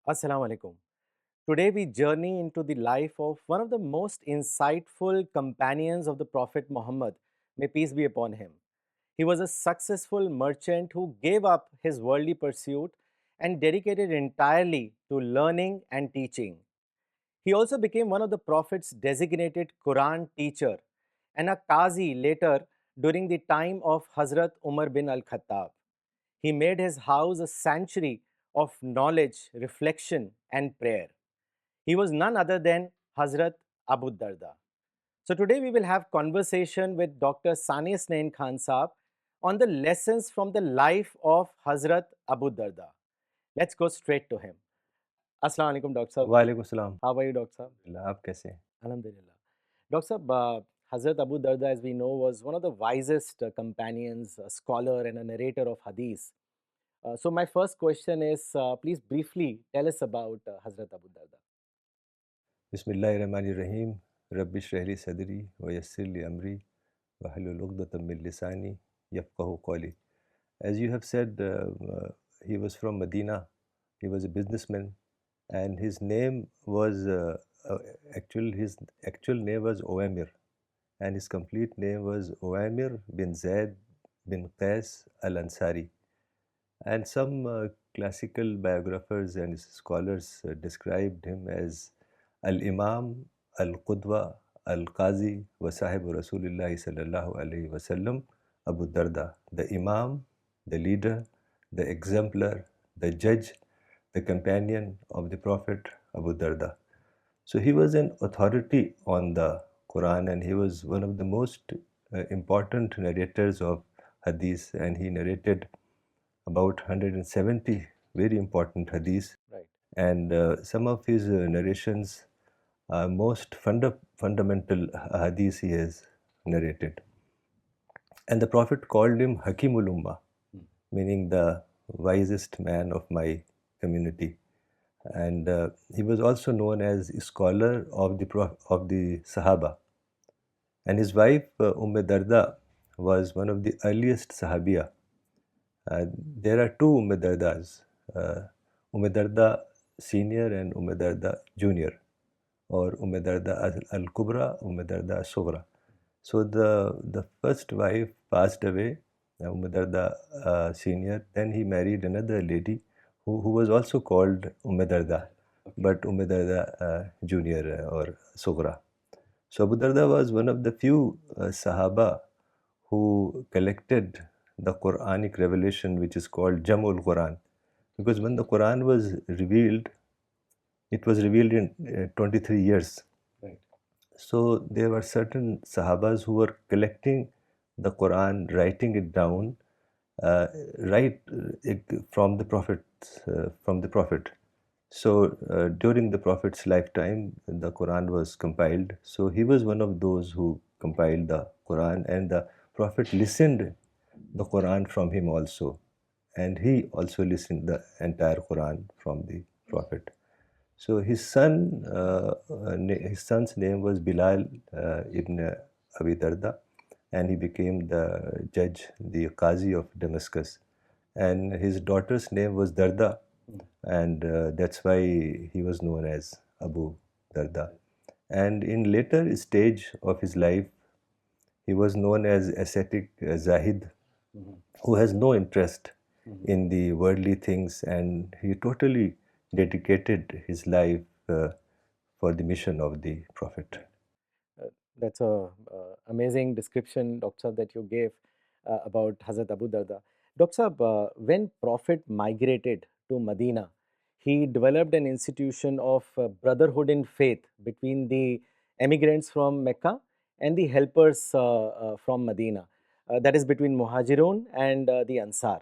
Assalamu alaikum. Today we journey into the life of one of the most insightful companions of the Prophet Muhammad, may peace be upon him. He was a successful merchant who gave up his worldly pursuit and dedicated entirely to learning and teaching. He also became one of the Prophet's designated Quran teacher and a qazi later during the time of Hazrat Umar bin al-Khattab. He made his house a sanctuary of knowledge, reflection, and prayer. He was none other than Hazrat Abu Darda. So today we will have conversation with Dr. Saniyasnain Khan Saab on the lessons from the life of Hazrat Abu Darda. Let's go straight to him. Assalamu alaikum, Dr. Saab. वालेकुम सलाम। How are you, Dr. Saab? आप कैसे हैं? Alhamdulillah. Dr. Saab, Hazrat Abu Darda, as we know, was one of the wisest companions, a scholar and a narrator of hadith. So my first question is, please briefly tell us about Hazrat Abu Darda. बिस्मिल्लाहिर्रहमानिर्रहीम। Rabbi इश्रह ली सदरी व यस्सिर ली अमरी वहलुल उक़दतम मिन लिसानी यफ़क़हू क़ौली। As you have said, he was from Medina. He was a businessman, and his name was his actual name was Uwaymir, and his complete name was Uwaymir bin Zaid bin Qais al-Ansari. And some classical biographers and scholars described him as Al-Imam, Al-Qudwa, Al-Qazi, wa Sahibu Rasulullah sallallahu alayhi wasallam, Abu Darda, the Imam, the leader, the exemplar, the judge, the companion of the Prophet Abu Darda. So he was an authority on the Quran, and he was one of the most important narrators of hadith, and he narrated about 170 very important hadiths, Right. and some of his narrations are most fundamental hadiths he has narrated. And the Prophet called him Hakimul Ummah, meaning the wisest man of my community. And he was also known as a scholar of the Sahaba. And his wife Darda was one of the earliest Sahabiya. There are two Dardas, Darda Senior and Darda Junior, or Darda Al-Kubra, Darda Sughra. So the first wife passed away, Darda Senior. Then he married another lady who was also called Darda, but Darda Junior or Sughra. So Abu Darda was one of the few Sahaba who collected the Quranic revelation, which is called Jamul Quran, because when the Quran was revealed, it was revealed in 23 years. Right. So there were certain Sahabas who were collecting the Quran, writing it down, right from the Prophet. So during the Prophet's lifetime, the Quran was compiled. So he was one of those who compiled the Quran, and the Prophet listened the Quran from him also, and he also listened the entire Quran from the Prophet. So his son's name was Bilal ibn Abi Darda, and he became the judge, the Qazi of Damascus. And his daughter's name was Darda, and that's why he was known as Abu Darda. And in later stage of his life, he was known as ascetic Zahid, who has no interest in the worldly things, and he totally dedicated his life for the mission of the Prophet. That's a amazing description, Dr. Saab, that you gave about Hazrat Abu Darda. Dr. Saab, when Prophet migrated to Medina, he developed an institution of brotherhood in faith between the emigrants from Mecca and the helpers from Medina. That is between Muhajirun and the Ansar.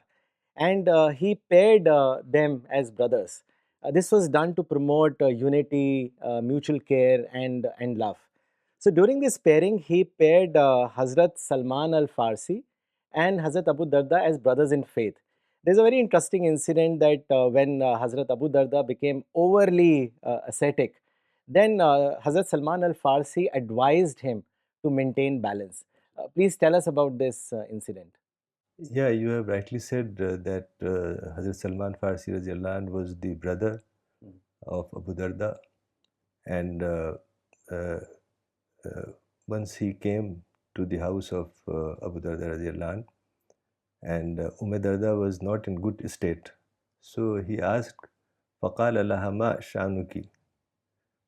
And he paired them as brothers. This was done to promote unity, mutual care, and love. So during this pairing, he paired Hazrat Salman al Farsi and Hazrat Abu Darda as brothers in faith. There's a very interesting incident that when Hazrat Abu Darda became overly ascetic, then Hazrat Salman al Farsi advised him to maintain balance. Please tell us about this incident. Yeah, you have rightly said that Hazrat Salman Farsi radiallahu anh was the brother of Abu Darda, and uh, uh, once he came to the house of Abu Darda radiallahu anh, and Darda was not in good state. So he asked, فَقَالَ لَهَا مَا شَأْنُكِ,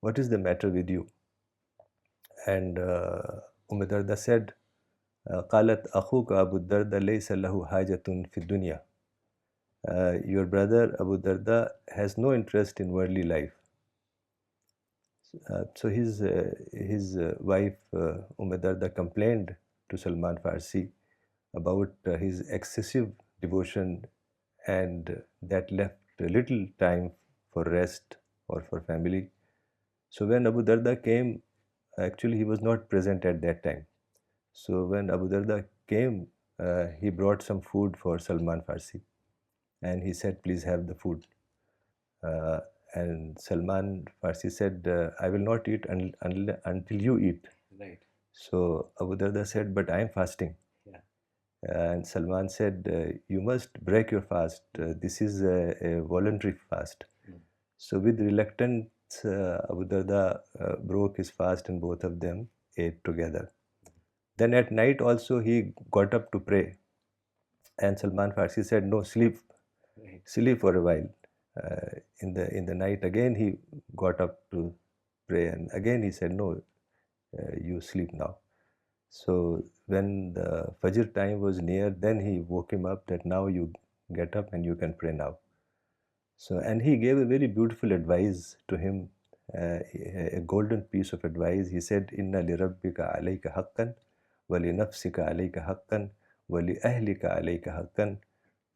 what is the matter with you? And Darda said, قالت أخوك أبو الدرداء ليس له حاجة في الدنيا. Your brother Abu Darda has no interest in worldly life. So his wife Darda complained to Salman Farsi about his excessive devotion, and that left little time for rest or for family. So when Abu Darda came, actually he was not present at that time. So when Abu Darda came, he brought some food for Salman Farsi, and he said, "Please have the food." Uh, and Salman Farsi said, "I will not eat until you eat." Right. So Abu Darda said, "But I am fasting." Yeah. And Salman said, "You must break your fast. This is a voluntary fast." Mm. So with reluctance, Abu Darda broke his fast, and both of them ate together. Then at night also he got up to pray, and Salman Farsi said, "No, sleep, Right. sleep for a while." In the night again he got up to pray, and again he said, "No, you sleep now." So when the Fajr time was near, then he woke him up that now you get up and you can pray now. So, and he gave a very beautiful advice to him, a golden piece of advice. He said, "Inna li rabbika alayka haqqan, wa li nafsika alayka haqqan, wa li ahlika alayka haqqan,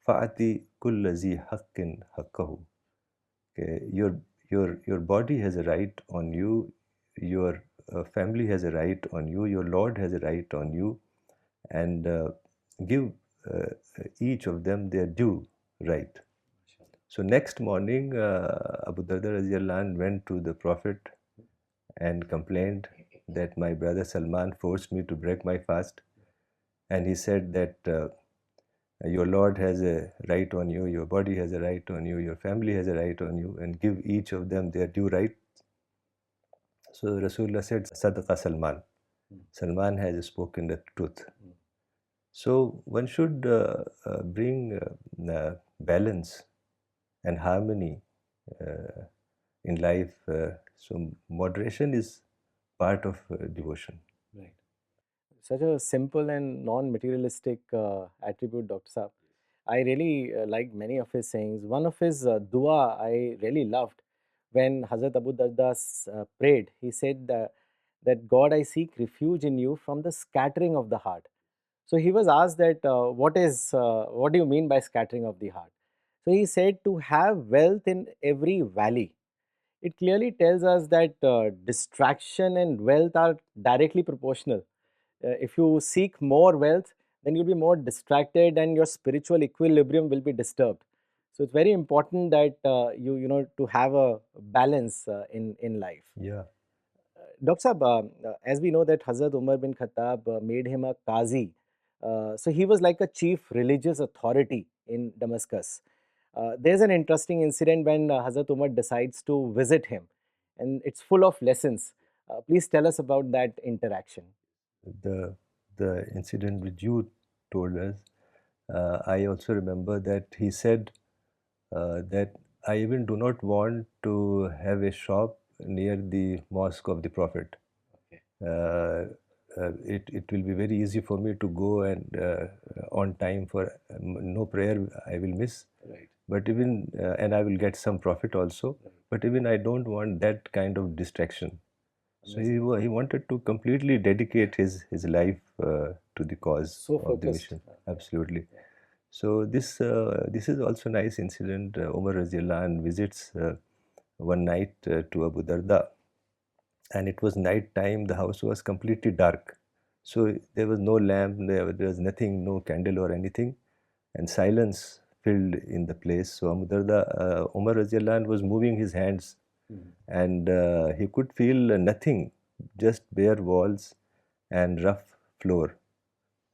fa'ati kulla zi haqqin haqqahu." Okay, your body has a right on you, your family has a right on you, your Lord has a right on you, and give uh, each of them their due right. So next morning, Abu Darda radiallahu anh went to the Prophet and complained that my brother Salman forced me to break my fast, and he said that your Lord has a right on you, your body has a right on you, your family has a right on you, and give each of them their due right. So Rasulullah said, Sadaqa Salman. Salman has spoken the truth. So one should bring balance and harmony in life. So moderation is part of devotion. Right. Such a simple and non-materialistic attribute, Dr. Saab. I really liked many of his sayings. One of his dua I really loved when Hazrat Abu Darda prayed. He said that God, I seek refuge in you from the scattering of the heart. So he was asked that what do you mean by scattering of the heart? So he said to have wealth in every valley. It clearly tells us that distraction and wealth are directly proportional. If you seek more wealth, then you'll be more distracted and your spiritual equilibrium will be disturbed. So it's very important that you know to have a balance in life. Yeah. Dr. Saab, as we know that Hazrat Umar bin Khattab made him a Qazi. So he was like a chief religious authority in Damascus. There's an interesting incident when Hazrat Umar decides to visit him, and it's full of lessons. Please tell us about that interaction. The the incident which you told us, I also remember that he said that I even do not want to have a shop near the mosque of the Prophet. Okay. It will be very easy for me to go and on time for no prayer I will miss. Right. But even and I will get some profit also. Right. But even I don't want that kind of distraction. So Amazing. he wanted to completely dedicate his life to the cause So of the focused. mission. Absolutely. So this is also nice incident. Umar Raziallah anh visits one night to Abu Darda, and it was night time. The house was completely dark, so there was no lamp, there was nothing, no candle or anything, and silence filled in the place. So Abu Darda, Umar Raziallah anh was moving his hands, and he could feel nothing, just bare walls and rough floor.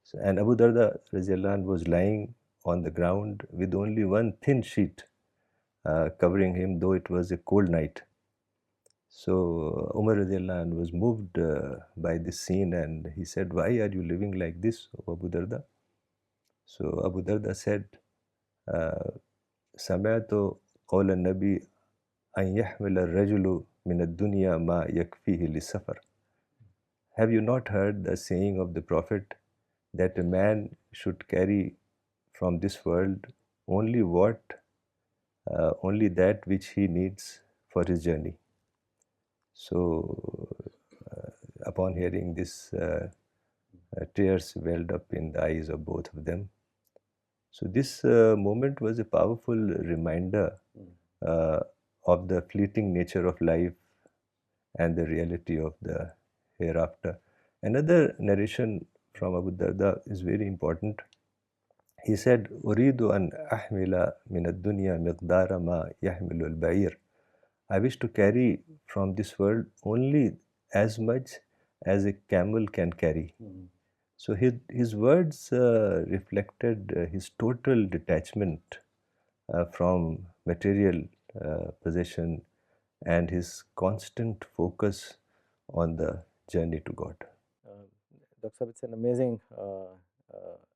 So, and Abu Darda Raziallahu anh was lying on the ground with only one thin sheet covering him, though it was a cold night. So Umar radiallahu anh was moved by this scene, and he said, "Why are you living like this, O Abu Darda?" So Abu Darda said, uh, سمعت قول النبي أن يحمل الرجل من الدنيا ما يكفيه للسفر. Have you not heard the saying of the Prophet that a man should carry from this world only only that which he needs for his journey? So, upon hearing this, tears welled up in the eyes of both of them. So, this moment was a powerful reminder uh, of the fleeting nature of life and the reality of the hereafter. Another narration from Abu Darda is very important. He said, أريد أن أحمل من الدنيا مقدار ما يحمل البعير. I wish to carry from this world only as much as a camel can carry. So his words reflected his total detachment from material possession and his constant focus on the journey to God. Uh, Dr. Saab, it's an amazing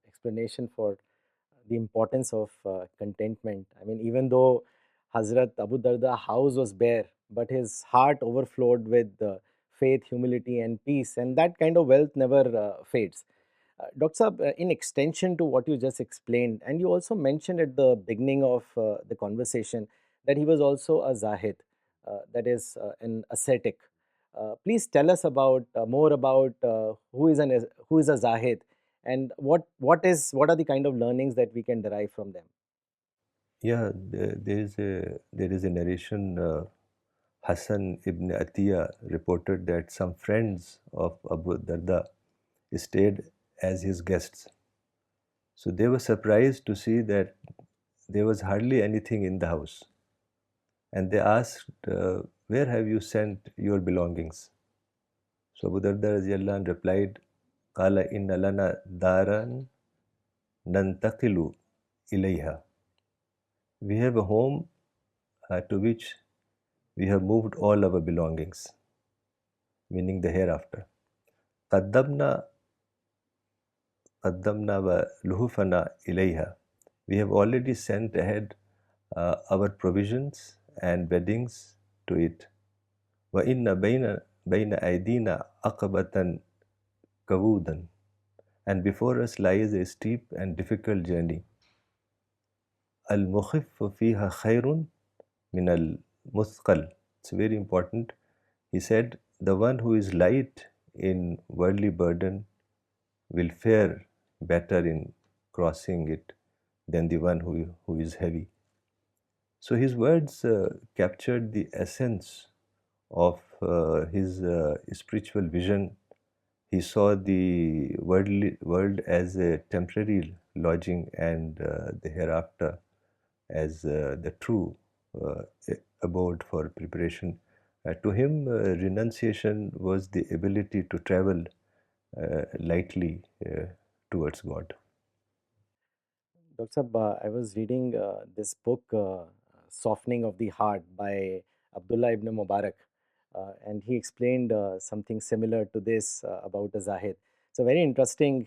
explanation for the importance of contentment. I mean, even though Hazrat Abu Darda house was bare, but his heart overflowed with faith, humility, and peace, and that kind of wealth never fades. Dr. Saab, in extension to what you just explained, and you also mentioned at the beginning of the conversation that he was also a Zahid, that is an ascetic. Please tell us about more about who is a Zahid, and what are the kind of learnings that we can derive from them. Yeah, there is a narration. Hassan ibn Atiyah reported that some friends of Abu Darda stayed as his guests. So they were surprised to see that there was hardly anything in the house. And they asked, "Where have you sent your belongings?" So Abu Darda radiallahu anh replied, "Qala inna lana daran nantaqilu ilayha." We have a home to which we have moved all our belongings, meaning the hereafter. قدمنا قدمنا ولهفنا إليها. We have already sent ahead our provisions and beddings to it. وإن بين أيدينا عقبة كَوُودًا. And before us lies a steep and difficult journey. المخف فيها خير من المثقل. It's very important. He said, the one who is light in worldly burden will fare better in crossing it than the one who is heavy. So his words captured the essence of his spiritual vision. He saw the world as a temporary lodging and the hereafter as the true uh, abode for preparation. To him, renunciation was the ability to travel lightly towards God. Dr. Saab, I was reading this book, Softening of the Heart by Abdullah ibn Mubarak, and he explained something similar to this about a Zahid. It's a very interesting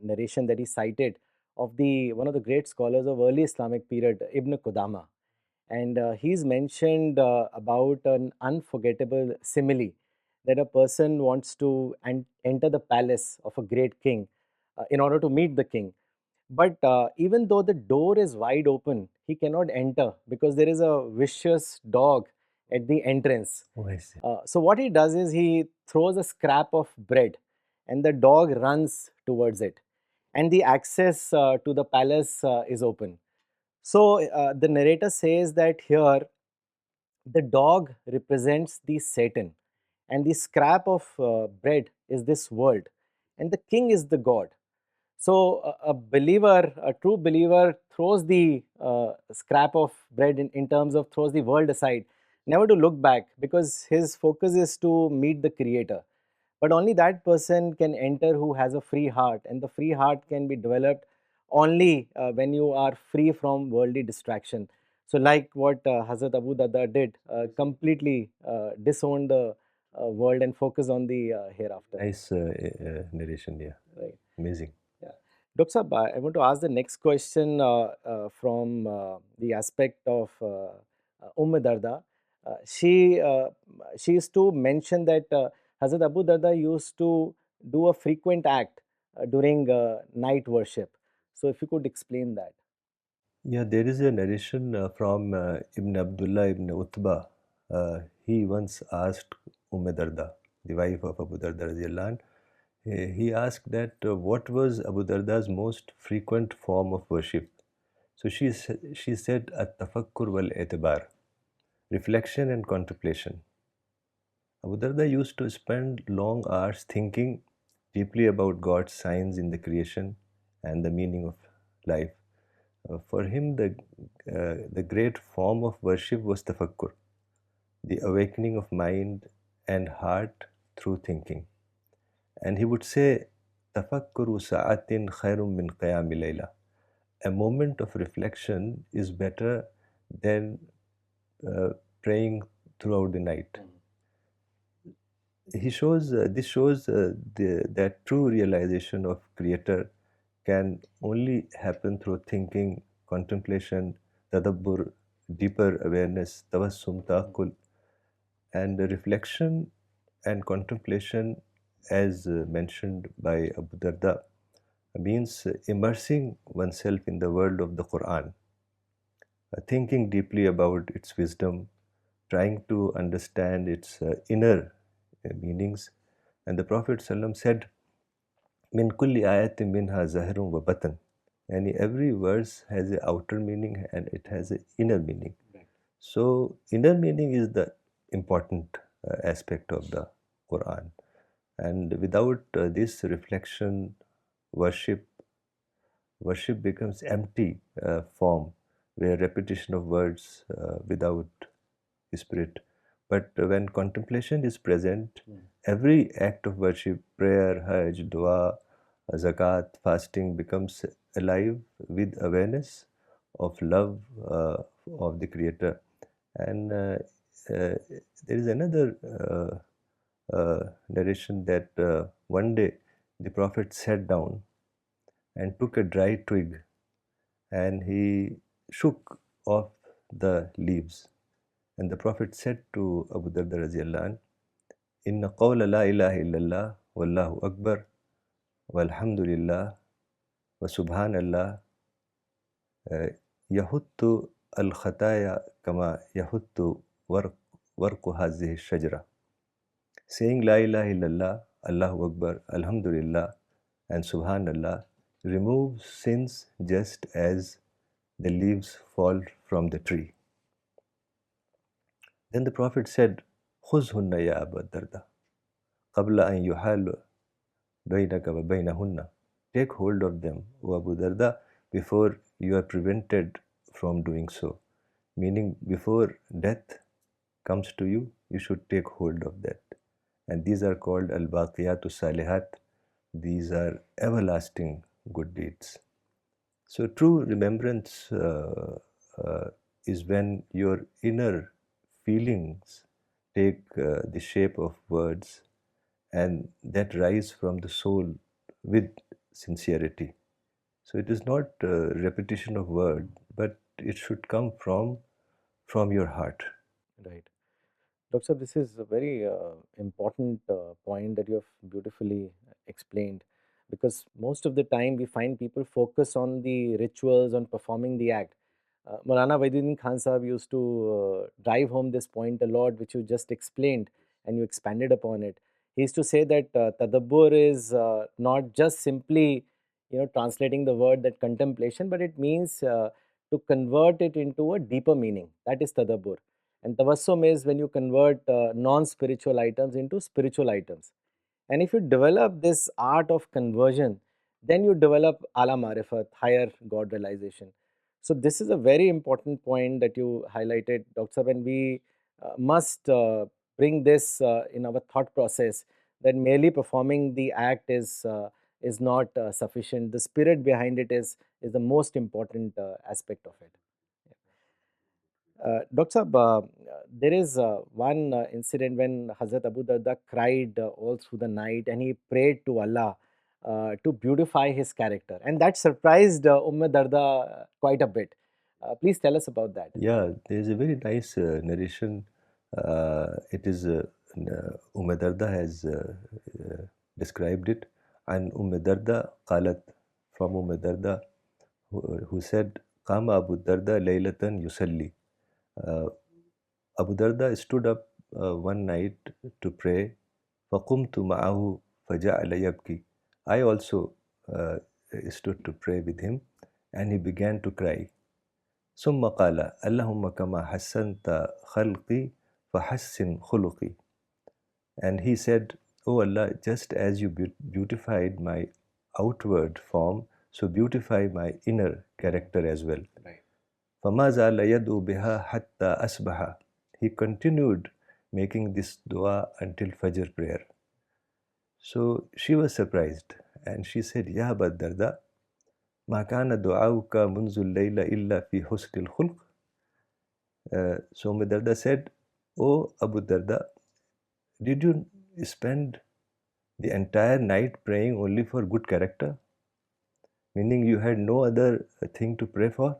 narration that he cited of the one of the great scholars of early Islamic period, Ibn Qudama. And he's mentioned about an unforgettable simile that a person wants to enter the palace of a great king in order to meet the king, but even though the door is wide open, he cannot enter because there is a vicious dog at the entrance. Oh, I see. So, what he does is he throws a scrap of bread and the dog runs towards it, and the access to the palace is open. So, the narrator says that here the dog represents the Satan, and the scrap of bread is this world, and the king is the God. So a believer, a true believer, throws the scrap of bread in terms of throws the world aside, never to look back because his focus is to meet the Creator. But only that person can enter who has a free heart, and the free heart can be developed only when you are free from worldly distraction. So, like what Hazrat Abu Darda did, completely disowned the world and focused on the hereafter. Nice narration, yeah. Right. Amazing. Yeah. Dr. Saab, I want to ask the next question from the aspect of Darda. She used to mention that Hazrat Abu Darda used to do a frequent act during night worship. So, if you could explain that. Yeah, there is a narration from Ibn Abdullah ibn Utbah. He once asked Darda, the wife of Abu Darda radiallahu anh, he asked that what was Abu Darda's most frequent form of worship. So she said, at-tafakkur wal-itibar, reflection and contemplation. Abu Darda used to spend long hours thinking deeply about God's signs in the creation and the meaning of life. For him, the great form of worship was tafakkur, the awakening of mind and heart through thinking. And he would say, tafakkuru sa'atin khairum min qiyami layla. A moment of reflection is better than uh, praying throughout the night. This shows that true realization of creator can only happen through thinking, contemplation, tadabbur, deeper awareness, tawassum, ta'akkul, and reflection and contemplation, as mentioned by Abu Darda, means immersing oneself in the world of the Quran, thinking deeply about its wisdom, trying to understand its inner meanings. And the Prophet ﷺ said, Min kulli ayatin minha zahirun wa batan. And every verse has an outer meaning and it has an inner meaning. Right. So, inner meaning is the important aspect of the Quran. And without this reflection, worship, worship becomes empty form where repetition of words without spirit. But when contemplation is present, every act of worship, prayer, hajj, dua, zakat, fasting becomes alive with awareness of love of the Creator. And there is another narration that one day the Prophet sat down and took a dry twig and he shook off the leaves. And the Prophet said to Abu Darda radiallahu anh, Inna qawla la ilaha illallah wallahu akbar walhamdulillah wa subhanallah yahuttu al khataya kama yahuttu warqu hazihi shajra. Saying la ilaha illallah, Allahu akbar, alhamdulillah and subhanallah removes sins just as the leaves fall from the tree. Then the Prophet said, Khuzhunna ya Abu Darda, qabla an yuhal baynaka wa baynahunna. Take hold of them, O Abu Darda, before you are prevented from doing so. Meaning, before death comes to you, you should take hold of that. And these are called al-baqiyatu salihat. These are everlasting good deeds. So true remembrance is when your inner feelings take the shape of words and that rise from the soul with sincerity. So it is not repetition of word, but it should come from your heart. Right. Doctor, this is a very important point that you have beautifully explained, because most of the time we find people focus on the rituals, on performing the act. Maulana Waiduddin Khan Sahib used to drive home this point a lot, which you just explained and you expanded upon it. He used to say that tadabbur is not just simply, translating the word that contemplation, but it means to convert it into a deeper meaning. That is tadabbur. And tawassum is when you convert non-spiritual items into spiritual items. And if you develop this art of conversion, then you develop ala marifat, higher God realization. So this is a very important point that you highlighted, Dr. Saab, and we must bring this in our thought process, that merely performing the act is not sufficient. The spirit behind it is the most important aspect of it. Dr. Saab, there is one incident when Hazrat Abu Darda cried all through the night and he prayed to Allah to beautify his character. And that surprised Darda quite a bit. Please tell us about that. Yeah, there's a very nice narration. It is Darda has described it, and Darda qalat, from Darda, who said, "Qama Abu Darda laylatan yusalli." Uh, Abu Darda stood up one night to pray. فَقُمْتُ مَعَهُ فَجَعَلَ يَبْكِي. I also uh, stood to pray with him, and he began to cry. ثم قال اللهم كما حسنت خلقي فحسن خلقي. And he said, "O Allah, just as you beautified my outward form, so beautify my inner character as well." Right. فما زال يدعو بها حتى أصبح. He continued making this dua until Fajr prayer. So she was surprised and she said, "Ya Aba Darda, ما كان دعاؤك منذ الليل إلا في حسن الخلق." So Umm Darda said, "Oh Abu Darda, did you spend the entire night praying only for good character? Meaning you had no other thing to pray for?"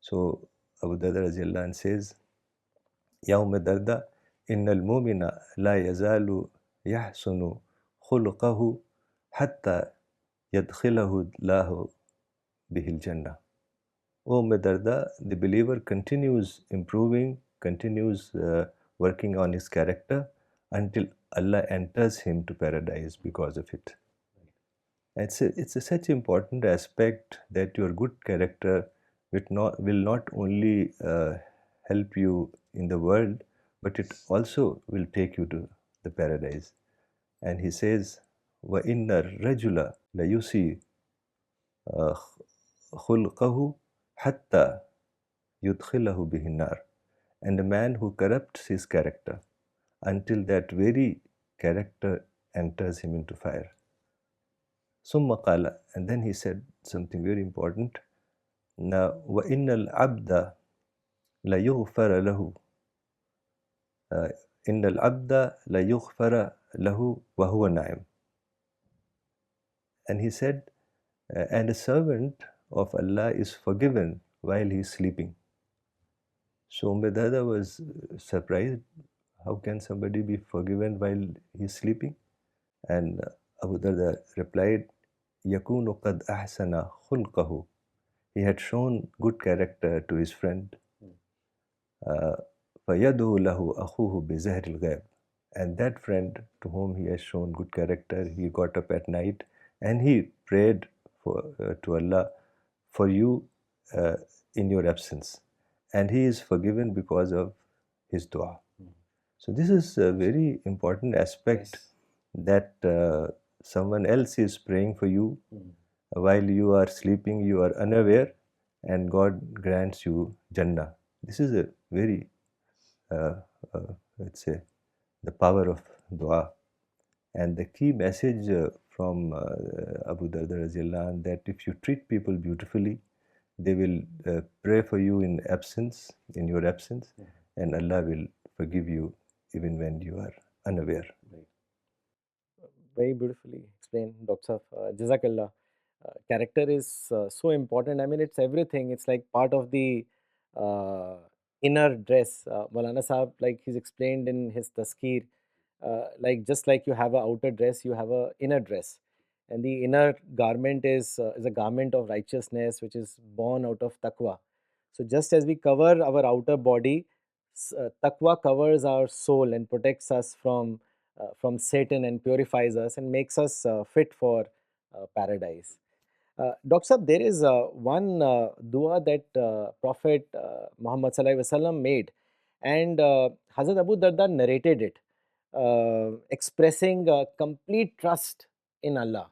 So Abu Darda Raziallahu anh says, "Ya Umm Darda, innal mu'mina la yazalu yahsunu khuluqahu hatta yadkhilahu Allahu bihil jannah." Oh Darda, the believer continues improving, continues working on his character until Allah enters him to paradise because of it. It's such important aspect that your good character will not only help you in the world, but it also will take you to the paradise. And he says, وَإِنَّ الرَّجُلَ لَيُسِي خُلْقَهُ حَتَّى يُدْخِلَهُ بِهِ النَّارِ. And a man who corrupts his character until that very character enters him into fire. ثم قال, and then he said something very important. Now, وَإِنَّ الْعَبْدَ لَيُغْفَرَ لَهُ إِنَّ الْعَبْدَ لَيُغْفَرَ لَهُ وَهُوَ نَائِمٌ. And he said, and a servant of Allah is forgiven while he is sleeping. So Umm Darda was surprised. How can somebody be forgiven while he is sleeping? And Abu Darda replied, يَكُونُ قَدْ أَحْسَنَ خُلْقَهُ. He had shown good character to his friend. فَيَدْعُو لَهُ أَخُوهُ بِزَهْرِ الْغَيْبِ. And that friend to whom he has shown good character, he got up at night and he prayed to Allah for you in your absence. And he is forgiven because of his dua. So this is a very important aspect. Yes. That someone else is praying for you while you are sleeping, you are unaware, and God grants you Jannah. This is a very, let's say, the power of dua. And the key message from Abu Darda Raziallahu anh, that if you treat people beautifully, they will pray for you in absence, in your absence, and Allah will forgive you even when you are unaware. Right. Very beautifully explained, Dr. Jazakallah. Character is so important. I mean, it's everything. It's like part of the uh, inner dress. Maulana Sahab, like he's explained in his Taskir, like just like you have a outer dress, you have a inner dress, and the inner garment is a garment of righteousness, which is born out of taqwa. So just as we cover our outer body, taqwa covers our soul and protects us from Satan and purifies us and makes us fit for paradise. Dr. Sahab, there is one dua that Prophet Muhammad Sallallahu Alaihi Wasallam made, and Hazrat Abu Darda narrated it, expressing complete trust in Allah.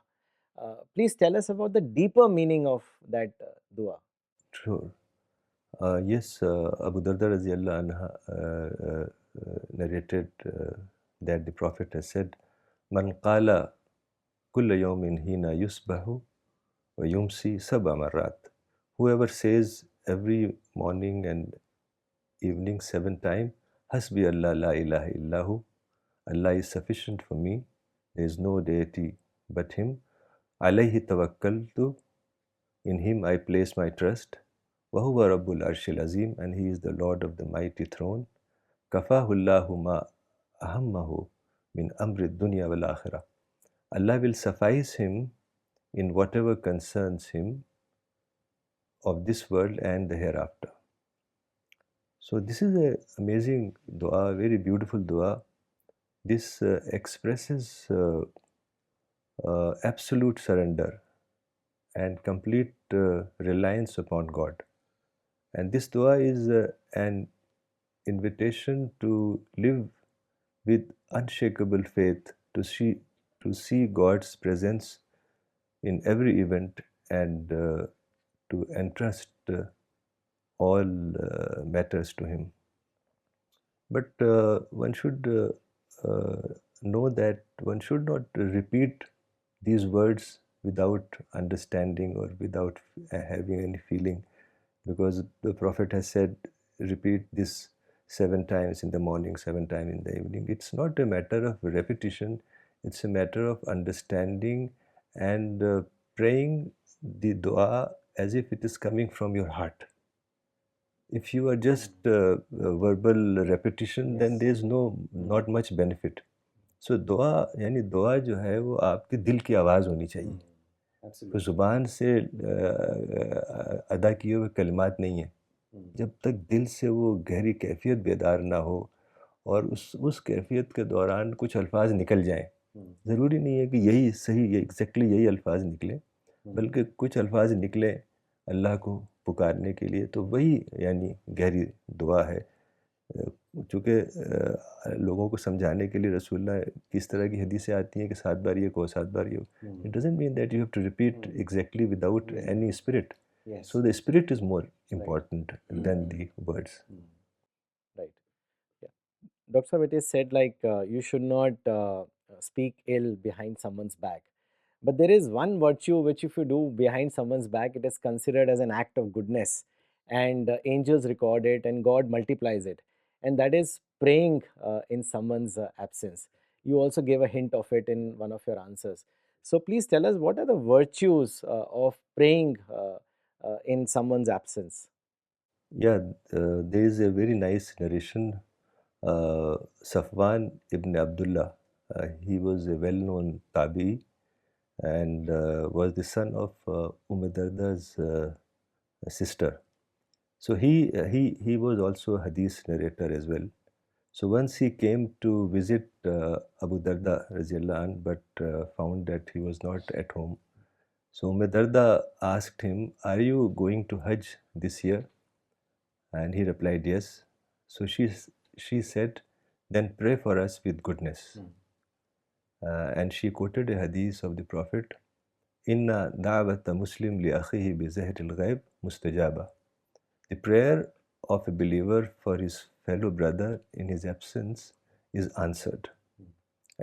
Please tell us about the deeper meaning of that dua. Sure. Yes, Abu Darda Raziallahu anha narrated that the Prophet has said, "Man qala kulla yawmin hina yusbahu wa yumsi sab'a marrat." Whoever says every morning and evening 7 times, Hasbi Allah la ilaha illahu, Allah is sufficient for me, there is no deity but Him. Alayhi tawakkaltu, in Him I place my trust. Wahuwa Rabbul Arshil Azim, and He is the Lord of the mighty throne. Kafahullahu ma ahammahu min amri dunya wal akhirah. Allah will suffice him in whatever concerns him of this world and the hereafter. So this is an amazing dua, very beautiful dua. This expresses absolute surrender and complete reliance upon God. And this dua is an invitation to live with unshakable faith, to see God's presence in every event, and to entrust all matters to Him. But one should know that one should not repeat these words without understanding or without having any feeling, because the Prophet has said, repeat this 7 times in the morning, 7 times in the evening. It's not a matter of repetition, it's a matter of understanding and praying the dua as if it is coming from your heart. If you are just verbal repetition, then there is not much benefit. So दुआ यानी दुआ जो है वो आपके दिल की आवाज़ होनी चाहिए, तो ज़ुबान से अदा किए हुए कलिमात नहीं है। जब तक दिल से वो गहरी कैफियत बेदार ना हो और उस कैफियत के दौरान कुछ अल्फाज निकल जाएं, ज़रूरी नहीं है कि यही सही एग्जैक्टली यही अल्फाज निकले, बल्कि कुछ अल्फाज निकले अल्लाह को पुकारने के लिए, तो वही यानी गहरी दुआ है। चूँकि लोगों को समझाने के लिए रसूलुल्लाह किस तरह की हदीसें आती हैं कि 7 बार ये कहो, 7 बार ये कहो। It doesn't mean that you have to repeat exactly without any spirit. So the spirit is more important than the words. Right. Yeah. Dr. Saab, it is said like you should not speak ill behind someone's back. But there is one virtue which, if you do behind someone's back, it is considered as an act of goodness, and angels record it, and God multiplies it, and that is praying in someone's absence. You also gave a hint of it in one of your answers. So please tell us, what are the virtues of praying in someone's absence? Yeah, there is a very nice narration. Safwan ibn Abdullah, he was a well-known tabi and was the son of Darda's sister. So he was also a hadith narrator as well. So once he came to visit Abu Darda Raziallahu anh, but found that he was not at home. So Darda asked him, "Are you going to Hajj this year?" And he replied, "Yes." So she said, "Then pray for us with goodness." And she quoted a hadith of the Prophet, "Inna da'wata Muslim li akhihi bi zahril ghaib mustajaba." The prayer of a believer for his fellow brother in his absence is answered.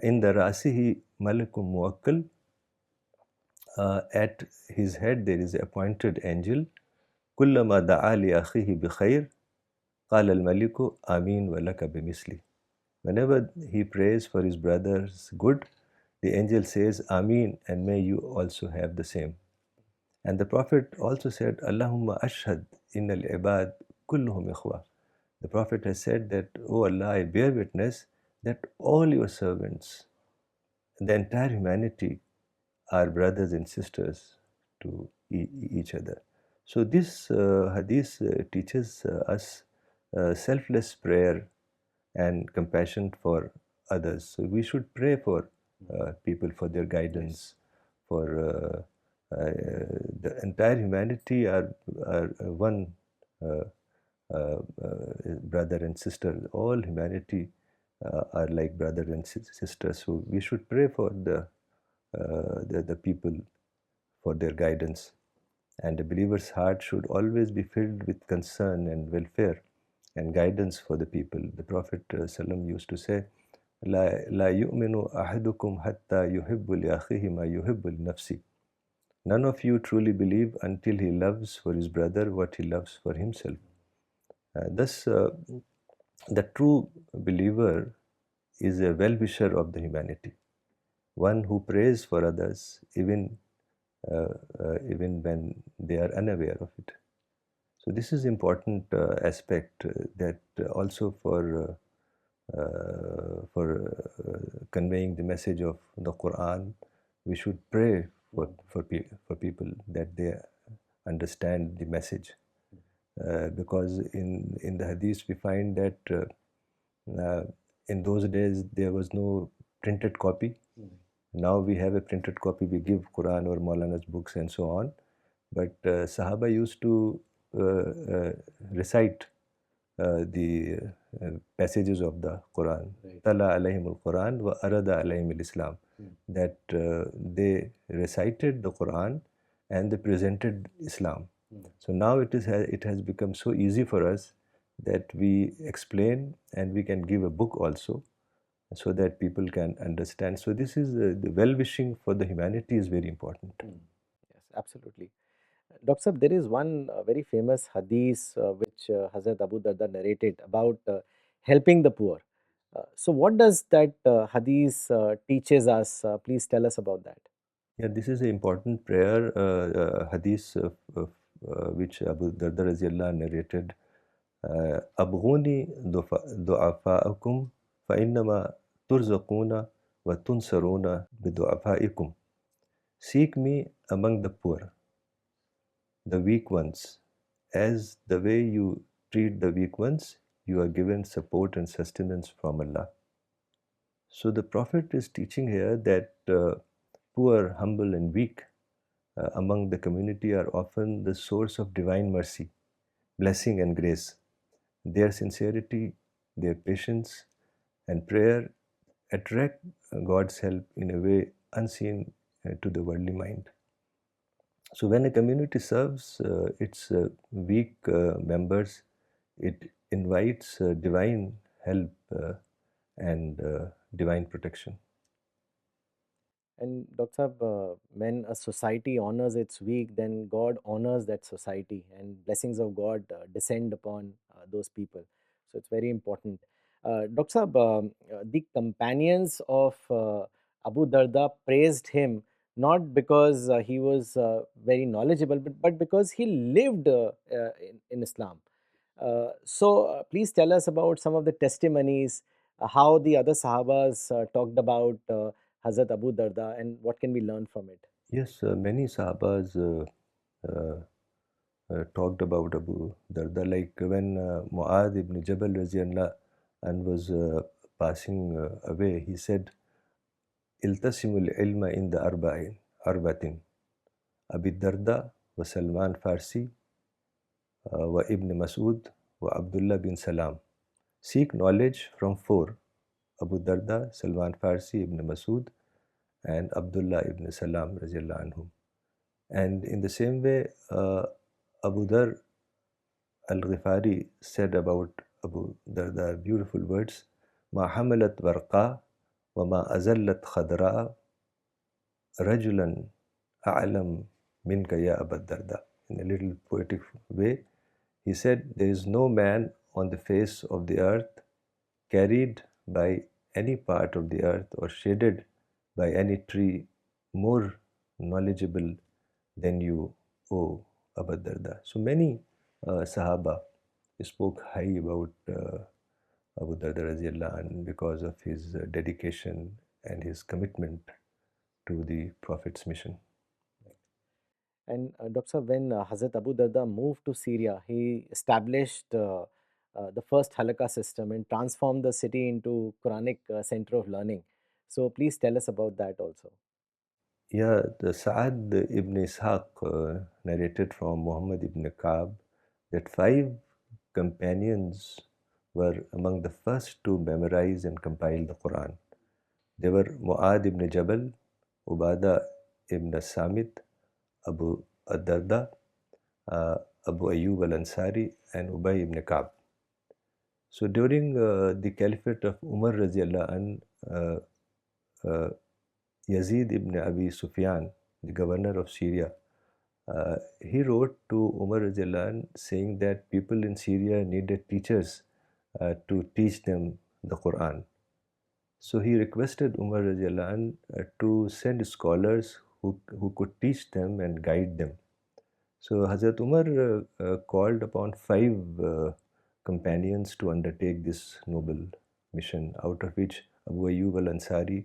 In the rasihi malakum muwakkal, at his head there is an appointed angel. Kullama da'a li akhihi bi khair, qala al-maliku amin wa laka bimisli. Whenever he prays for his brother's good, the angel says Amin, and may you also have the same. And the Prophet also said, Allahumma ashhad innal ibad kulluhum ikhwa. The Prophet has said that, "Oh Allah, I bear witness that all your servants, the entire humanity, are brothers and sisters to each other." So this hadith teaches us selfless prayer and compassion for others. So we should pray for people, for their guidance, for the entire humanity are one brother and sister. All humanity are like brother and sister. So we should pray for the people, for their guidance. And a believer's heart should always be filled with concern and welfare and guidance for the people. The Prophet ﷺ used to say, "La yu'minu ahadukum hatta yuhibbu li akhihi ma yuhibbu li nafsi." None of you truly believe until he loves for his brother what he loves for himself. Thus, the true believer is a well-wisher of the humanity, one who prays for others even when they are unaware of it. So this is important aspect that also conveying the message of the Quran, we should pray for people that they understand the message, because in the hadith we find that in those days there was no printed copy. Now we have a printed copy, we give Quran or Maulana's books and so on, but Sahaba used to uh, recite the passages of the Quran. Tala alayhim al-Quran wa arada alayhim al-Islam. That they recited the Quran and they presented Islam. So now it has become so easy for us that we explain and we can give a book also so that people can understand. So this is the well-wishing for the humanity is very important. Yes, absolutely. Dr. Sahab, there is one very famous hadith which Hazrat Abu Darda narrated about helping the poor. So, what does that hadith teaches us? Please tell us about that. Yeah, this is an important prayer hadith which Abu Darda Raziyallah narrated. أبغوني ضعفاءكم فإنما ترزقون وتنصرون بضعفائكم. Seek me among the poor, the weak ones. As the way you treat the weak ones, you are given support and sustenance from Allah. So the Prophet is teaching here that poor, humble, and weak among the community are often the source of divine mercy, blessing, and grace. Their sincerity, their patience, and prayer attract God's help in a way unseen to the worldly mind. So, when a community serves its weak members, it invites divine help and divine protection. And Dr. Sahab, when a society honors its weak, then God honors that society, and blessings of God descend upon those people. So it's very important. Dr. Sahab, the companions of Abu Darda praised him not because he was very knowledgeable, but because he lived in Islam. So please tell us about some of the testimonies, how the other Sahabas talked about Hazrat Abu Darda, and what can we learn from it? Yes, many Sahabas uh, talked about Abu Darda, like when Mu'adh ibn Jabal Raziyallah and was passing away, he said, Iltasimul ilma in the arbatin, Abi Darda wa Salman Farsi wa Ibn Mas'ud wa Abdullah bin Salam. Seek knowledge from four, Abu Darda, Salman Farsi, Ibn Mas'ud, and Abdullah ibn Salam Raziyallahu anhum. And in the same way, Abu Dar al-Ghifari said about Abu Darda beautiful words, Ma hamalat barqa wa ma azallat khadra rajulan a'lam minka ya Abu Darda. In a little poetic way, he said, there is no man on the face of the earth carried by any part of the earth or shaded by any tree more knowledgeable than you, O Abu Darda. So many Sahaba spoke high about Abu Darda Raziyallahu anh because of his dedication and his commitment to the Prophet's mission. And Dr. Sahab, when Hazrat Abu Darda moved to Syria, he established the first halakha system and transformed the city into Quranic center of learning. So please tell us about that also. Yeah, the Sa'ad ibn Ishaq narrated from Muhammad ibn Ka'b that five companions were among the first to memorize and compile the Quran. They were Mu'ad ibn Jabal, Ubada ibn Samit, Abu Darda, uh, Abu Ayyub al-Ansari, and Ubay ibn Ka'b. So during the caliphate of Umar Raziallah an, uh, Yazid ibn Abi Sufyan, the governor of Syria, He wrote to Umar radiallahu anh saying that people in Syria needed teachers to teach them the Quran. So he requested Umar radiallahu anh to send scholars who could teach them and guide them. So Hazrat Umar called upon five companions to undertake this noble mission, out of which Abu Ayyub al-Ansari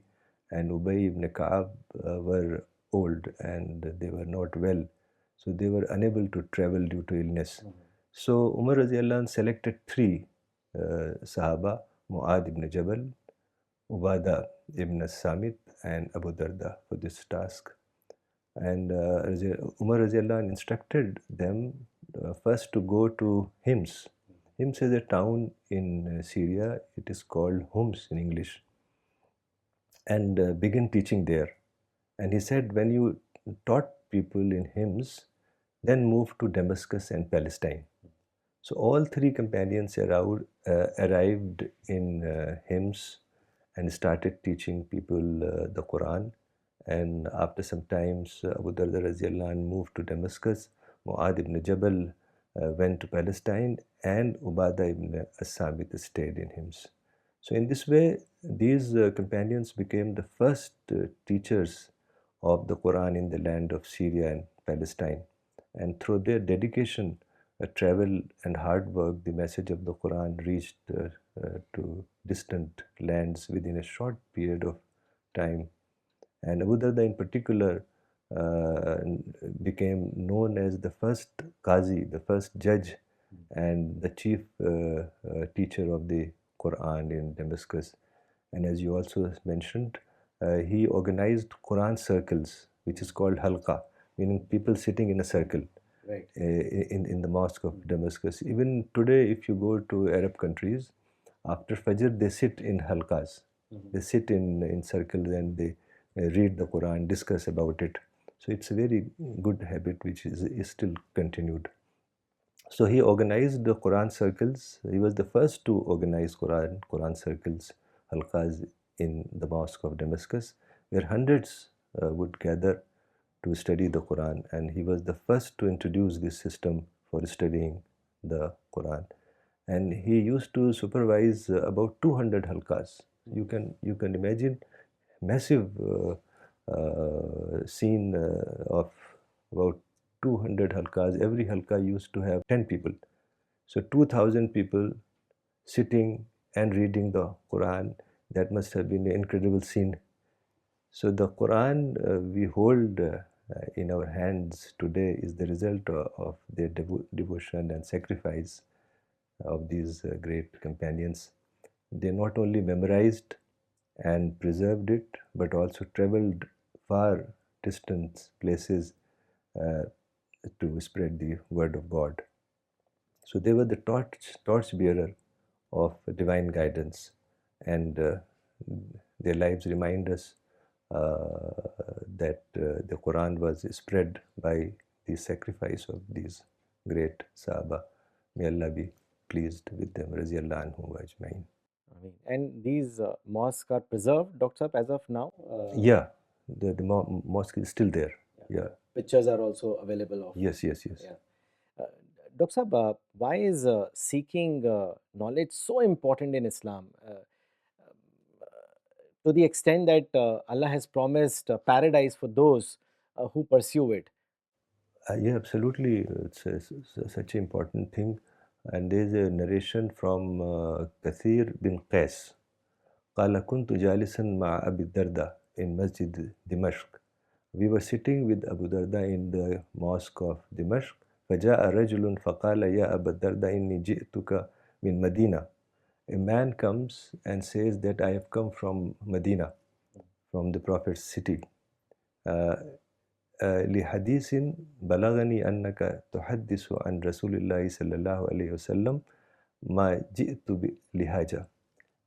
and Ubay ibn Ka'ab were old and they were not well. So they were unable to travel due to illness. So Umar radiallahu anh selected three Sahaba, Mu'ad ibn Jabal, Ubada ibn Samit and Abu Darda for this task. And Umar radiallahu anh instructed them first to go to Hims. Hims is a town in Syria. It is called Homs in English. And begin teaching there. And he said, when you taught people in Hims, then move to Damascus and Palestine. So all three companions arrived in Hims and started teaching people the Quran. And after some time, Abu Darda radiallahu anh moved to Damascus. Mu'ad ibn Jabal went to Palestine, and Ubada ibn As-Samit stayed in Hims. So in this way, these companions became the first teachers of the Quran in the land of Syria and Palestine. And through their dedication, travel and hard work, the message of the Quran reached to distant lands within a short period of time. And Abu Darda in particular uh, became known as the first Qazi, the first judge, and the chief teacher of the Quran in Damascus. And as you also mentioned, he organized Quran circles, which is called halqa, meaning people sitting in a circle. Right. In the mosque of Damascus. Even today, if you go to Arab countries, after Fajr, they sit in halqas. They sit in circles and they read the Quran, discuss about it. So it's a very good habit which is still continued. So he organized the Quran circles. He was the first to organize Quran circles, halqas in the mosque of Damascus, where hundreds would gather to study the Quran, and he was the first to introduce this system for studying the Quran. And he used to supervise about 200 halqas. You can imagine massive scene of about 200 halqas. Every halqa used to have 10 people. So 2000 people sitting and reading the Quran. That must have been an incredible scene. So the Quran we hold in our hands today is the result of their devotion and sacrifice of these great companions. They not only memorized and preserved it, but also traveled far distant places uh, to spread the word of God. So they were the torch bearer of divine guidance, and their lives remind us that the Quran was spread by the sacrifice of these great Sahaba. May Allah be pleased with them. Raziyallahu anhu ajmain. I mean, and these mosques are preserved, Dr. Saab, as of now. Yeah, the mosque is still there. Yeah. Pictures are also available of. Yes. Yeah. Dr. Saab, why is seeking knowledge so important in Islam? To the extent that Allah has promised paradise for those who pursue it. Yeah, absolutely. Such an important thing. And there's a narration from Kathir bin Qais. قال كنت جالسا مع أبي الدرداء in Masjid Dimashq. We were sitting with Abu Darda in the mosque of Dimashq. فجاء رجل فقال يا أبا الدرداء إني جئتك من مدينة. A man comes and says that I have come from Medina, from the Prophet's city. لحديث بلغني أنك تحدث عن رسول الله صلى الله عليه وسلم ما جئت لحاجة.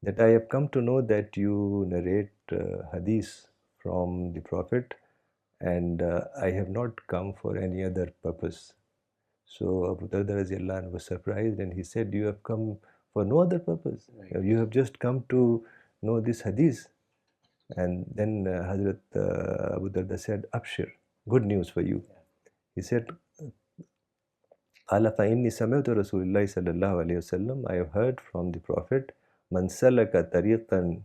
That I have come to know that you narrate hadith from the Prophet, and I have not come for any other purpose. So Abu Darda radiallahu anh was surprised, and he said, you have come for no other purpose. Right. You have just come to know this hadith. And then Hazrat Abu Darda said, Abshir, good news for you. He said, قال فإني سمعت رسول الله صلى الله عليه وسلم, I have heard from the Prophet, من سلك طريقا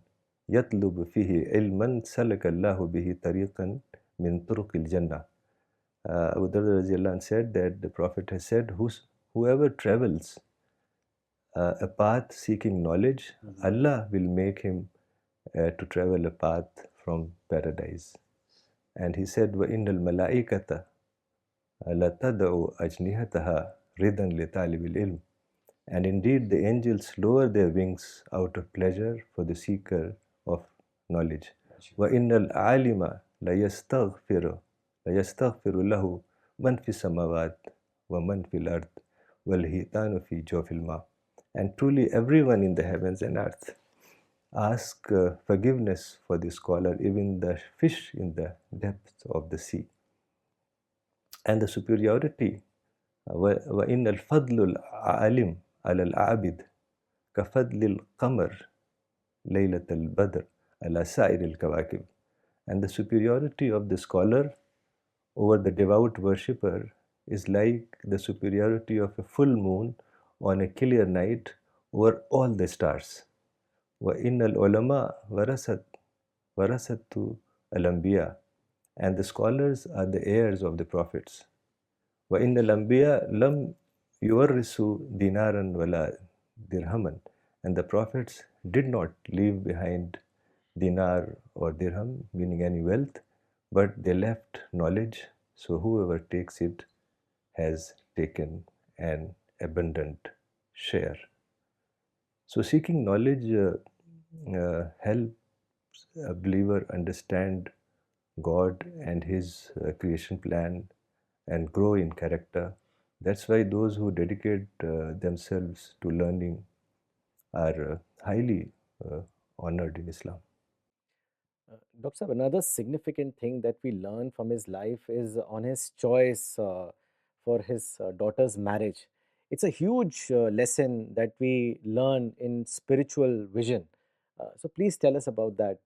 يطلب فيه علما سلك الله به طريقا من طرق الجنة. Abu Darda said that the Prophet has said, whoever travels a path seeking knowledge, Allah will make him to travel a path from paradise. And he said, وَإِنَّ الْمَلَائِكَةَ لَتَدْعُ أَجْنِحَتَهَا رِضًا لِطَالِبِ الْعِلْمِ. And indeed, the angels lower their wings out of pleasure for the seeker of knowledge. وَإِنَّ الْعَالِمَ لَيَسْتَغْفِرُ لَهُ مَنْ فِي السَّمَاوَاتِ وَمَنْ فِي الْأَرْضِ وَالْحِيتَانُ فِي جَوْفِ الْمَاءِ. And truly everyone in the heavens and earth ask forgiveness for the scholar, even the fish in the depths of the sea. And the superiority, وَإِنَّ الْفَضْلُ الْعَالِمِ عَلَى الْعَابِدِ كَفَضْلِ الْقَمَرِ لَيْلَةَ الْبَدْرِ عَلَى سَائِرِ الْكَوَاكِبِ. And the superiority of the scholar over the devout worshipper is like the superiority of a full moon on a clear night over all the stars. وَإِنَّ الْعُلَمَاءَ وَرَثَةُ الْأَنْبِيَاءِ. And the scholars are the heirs of the prophets. وَإِنَّ الْأَنْبِيَاءَ لَمْ يُوَرِّثُوا دِينَارًا وَلَا دِرْهَمًا. And the prophets did not leave behind dinar or dirham, meaning any wealth, but they left knowledge. So whoever takes it has taken an abundant share. So seeking knowledge helps a believer understand God and His creation plan and grow in character. That's why those who dedicate themselves to learning are highly honored in Islam. Dr. Saab, another significant thing that we learn from his life is on his choice for his daughter's marriage. It's a huge lesson that we learn in spiritual vision. So please tell us about that.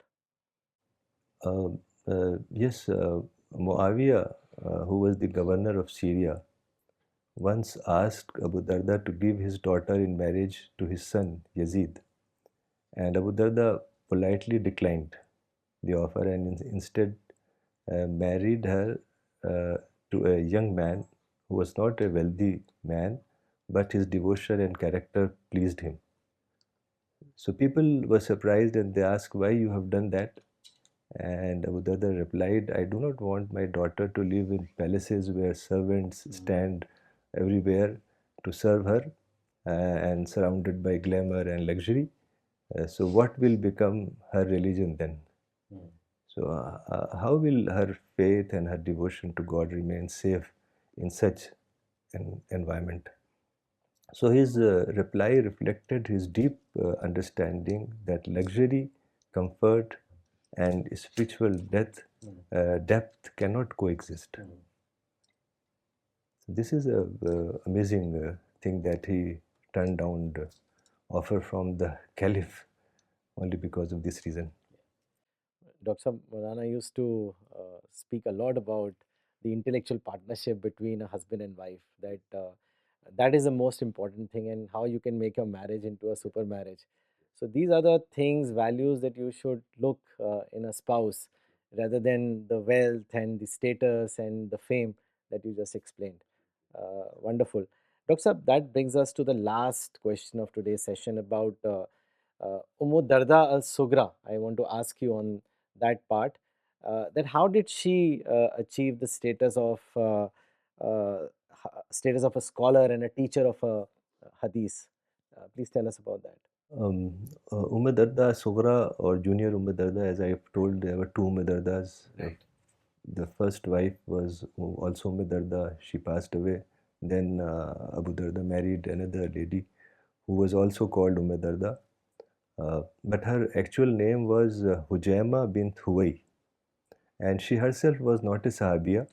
Um, yes, Muawiyah, who was the governor of Syria, once asked Abu Darda to give his daughter in marriage to his son Yazid, and Abu Darda politely declined the offer and instead married her to a young man who was not a wealthy man, but his devotion and character pleased him. So people were surprised and they asked why you have done that. And Abu Darda replied, I do not want my daughter to live in palaces where servants stand everywhere to serve her and surrounded by glamour and luxury. So, what will become her religion then? So, how will her faith and her devotion to God remain safe in such an environment? So, his reply reflected his deep understanding that luxury, comfort, and spiritual depth cannot coexist. This is a amazing thing that he turned down the offer from the caliph only because of this reason. Dr. Maulana used to speak a lot about the intellectual partnership between a husband and wife. That is the most important thing, and how you can make your marriage into a super marriage. So these are the things, values that you should look in a spouse, rather than the wealth and the status and the fame that you just explained. Wonderful. Dr. Saab, that brings us to the last question of today's session about Darda al Sugra. I want to ask you on that part. That how did she achieve the status of a scholar and a teacher of a hadith? Please tell us about that. Darda Sugra or Junior Darda, as I have told, there were two Dardas. Right. The first wife was also Darda. She passed away. Then Abu Darda married another lady who was also called Darda. But her actual name was Hujaima bint Huwai, and she herself was not a Sahabiya,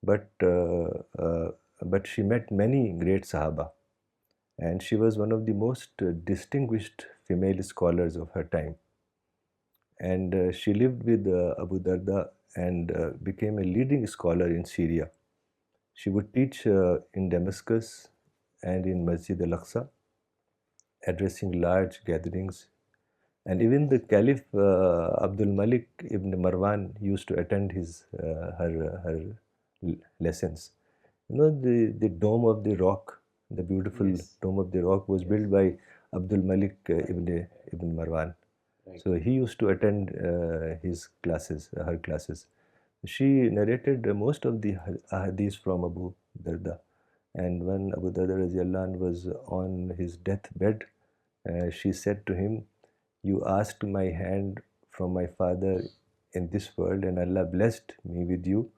but but she met many great Sahaba, and she was one of the most distinguished female scholars of her time. And she lived with Abu Darda and became a leading scholar in Syria. She would teach in Damascus and in Masjid al-Aqsa, addressing large gatherings. And even the Caliph Abdul Malik ibn Marwan used to attend her lessons. You know, the Dome of the Rock, the beautiful Yes. Dome of the Rock was Yes. built by Abdul Malik ibn Marwan. Right. So he used to attend his classes, her classes. She narrated most of the hadiths from Abu Darda. And when Abu Darda radiallahu anh was on his deathbed, she said to him, "You asked my hand from my father in this world, and Allah blessed me with you.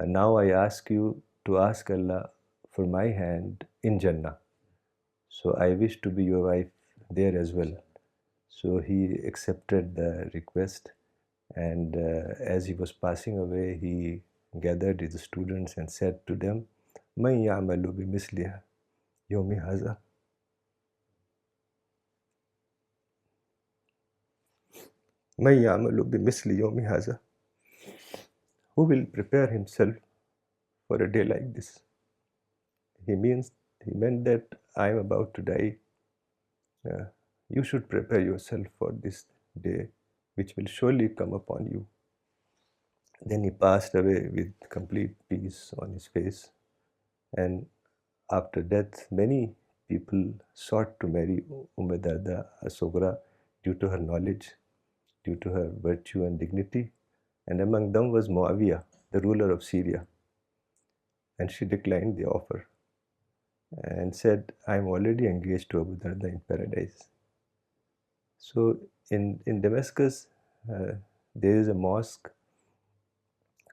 Now I ask you to ask Allah for my hand in Jannah. So I wish to be your wife there as well." So he accepted the request, and as he was passing away, he gathered his students and said to them, "Man ya'malu bimisliha yawmi haza." "Man ya'malu bimisli yawmi haza." Who will prepare himself for a day like this? He means he meant that I am about to die. You should prepare yourself for this day, which will surely come upon you. Then he passed away with complete peace on his face. And after death, many people sought to marry Darda Asogra due to her knowledge, due to her virtue and dignity. And among them was Muawiyah, the ruler of Syria. And she declined the offer and said, "I am already engaged to Abu Darda in paradise." So in Damascus, there is a mosque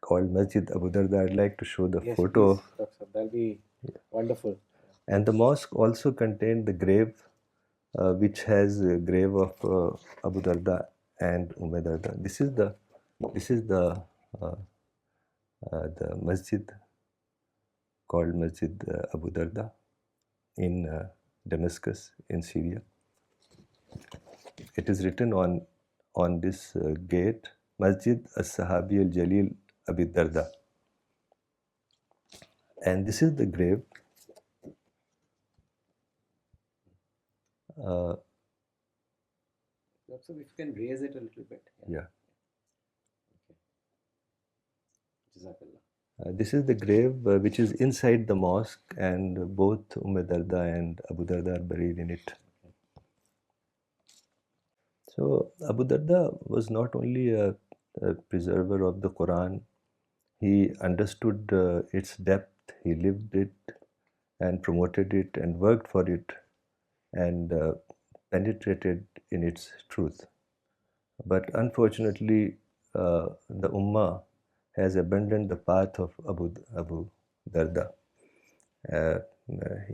called Masjid Abu Darda. I'd like to show the Yes, photo please, Doctor. That'll be wonderful. And the mosque also contained the grave, which has a grave of Abu Darda and Darda. This is uh, the masjid called Masjid Abu Darda in Damascus in Syria. It is written on this gate, Masjid As-Sahabi Al-Jalil Abi Darda. And this is the grave. Uh, So if you can raise it a little bit. yeah. Okay. Jazakallah. This is the grave which is inside the mosque, and both Darda and Abu Darda are buried in it. So Abu Darda was not only a preserver of the Quran, he understood its depth, he lived it and promoted it and worked for it and penetrated in its truth. But unfortunately, the Ummah has abandoned the path of Abu Darda.